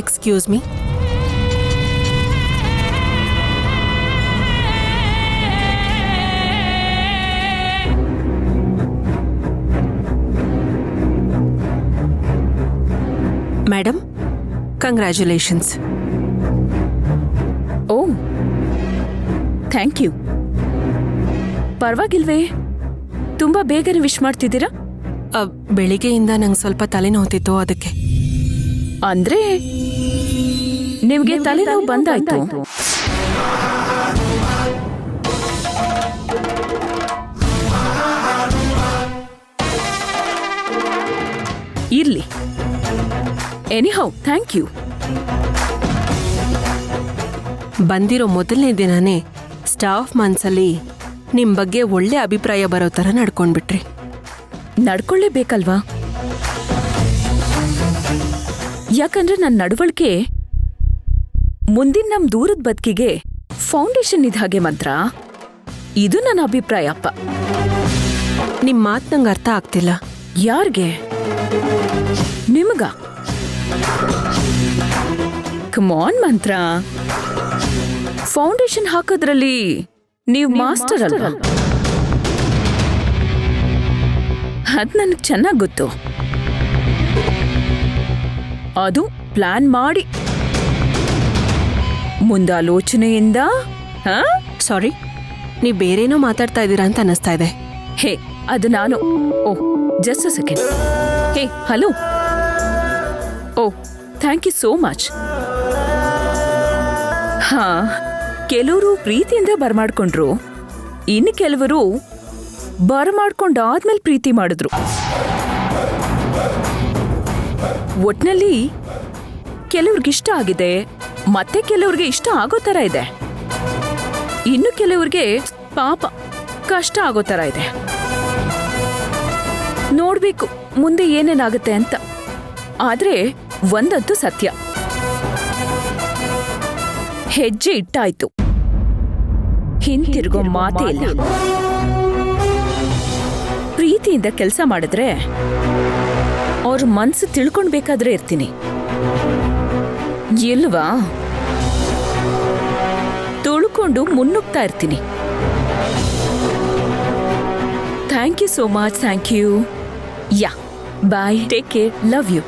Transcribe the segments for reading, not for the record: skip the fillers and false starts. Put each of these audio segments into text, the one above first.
Excuse me. Madam, congratulations. Oh, thank you. ಪರವಾಗಿಲ್ವೇ, ತುಂಬಾ ಬೇಗನೆ ವಿಶ್ ಮಾಡ್ತಿದ್ದೀರಾ? ಬೆಳಿಗ್ಗೆಯಿಂದ ನಂಗೆ ಸ್ವಲ್ಪ ತಲೆನೋವ್ತಿತ್ತು, ಅದಕ್ಕೆ. ಅಂದ್ರೆ ನಿಮ್ಗೆ ತಲೆನೋವು ಬಂದಾಯ್ತು? ಇರ್ಲಿ, ಎನಿಹೌ ಥ್ಯಾಂಕ್ ಯು. ಬಂದಿರೋ ಮೊದಲನೇ ದಿನನೇ ಸ್ಟಾಫ್ ಮನ್ಸಲ್ಲಿ ನಿಮ್ ಬಗ್ಗೆ ಒಳ್ಳೆ ಅಭಿಪ್ರಾಯ ಬರೋ ಥರ ನಡ್ಕೊಂಡ್ಬಿಟ್ರಿ. ನಡ್ಕೊಳ್ಳೇಬೇಕಲ್ವಾ? ಯಾಕಂದ್ರೆ ನನ್ನ ನಡವಳಿಕೆ ಮುಂದಿನ ನಮ್ ದೂರದ ಬದುಕಿಗೆ ಫೌಂಡೇಶನ್ ಇದ್ದ ಹಾಗೆ ಮಾತ್ರ. ಇದು ನನ್ನ ಅಭಿಪ್ರಾಯ ಅಪ್ಪ. ನಿಮ್ ಮಾತು ನಂಗೆ ಅರ್ಥ ಆಗ್ತಿಲ್ಲ. ಯಾರ್ಗೆ? ನಿಮಗ? ಕಮಾನ್ ಮಂತ್ರ, ಫೌಂಡೇಶನ್ ಹಾಕೋದ್ರಲ್ಲಿ ನೀವು ಮಾಸ್ಟರ್ ಅಲ್ವಾ? ಅದ್ ನನಗೆ ಚೆನ್ನಾಗಿ ಗೊತ್ತು. ಅದು ಪ್ಲಾನ್ ಮಾಡಿ ಮುಂದಾಲೋಚನೆಯಿಂದ. ಸಾರಿ, ನೀವು ಬೇರೇನೋ ಮಾತಾಡ್ತಾ ಇದ್ದೀರಾ ಅಂತ ಅನ್ನಿಸ್ತಾ ಇದೆ. ಹೇ, ಅದು ನಾನು. Oh, just a second. Hey, hello. Oh, thank you so much. ಹಾ, ಕೆಲವರು ಪ್ರೀತಿಯಿಂದ ಬರಮಾಡ್ಕೊಂಡ್ರು, ಇನ್ನು ಕೆಲವರು ಬರಮಾಡ್ಕೊಂಡಾದ್ಮೇಲೆ ಪ್ರೀತಿ ಮಾಡಿದ್ರು. ಒಟ್ನಲ್ಲಿ ಕೆಲವ್ರಿಗಿಷ್ಟ ಆಗಿದೆ, ಮತ್ತೆ ಕೆಲವ್ರಿಗೆ ಇಷ್ಟ ಆಗೋ ಥರ ಇದೆ, ಇನ್ನು ಕೆಲವ್ರಿಗೆ ಪಾಪ ಕಷ್ಟ ಆಗೋ ಥರ ಇದೆ. ನೋಡ್ಬೇಕು ಮುಂದೆ ಏನೇನಾಗುತ್ತೆ ಅಂತ. ಆದ್ರೆ ಒಂದಂತೂ ಸತ್ಯ, ಹೆಜ್ಜೆ ಇಟ್ಟಾಯ್ತು, ಹಿಂತಿರುಗೋ ಮಾತೇ ಇಲ್ಲ. ಪ್ರೀತಿಯಿಂದ ಕೆಲಸ ಮಾಡಿದ್ರೆ ಅವ್ರ ಮನ್ಸು ತಿಳ್ಕೊಂಡ್ಬೇಕಾದ್ರೆ ಇರ್ತೀನಿ, ಇಲ್ವಾ ತುಳ್ಕೊಂಡು ಮುನ್ನುಗ್ತಾ ಇರ್ತೀನಿ. Thank you so much. Thank you. Yeah, bye, take care, love you.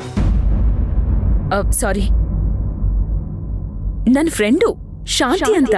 Sorry, ನನ್ನ ಫ್ರೆಂಡು ಶಾಂತಿ ಅಂತ.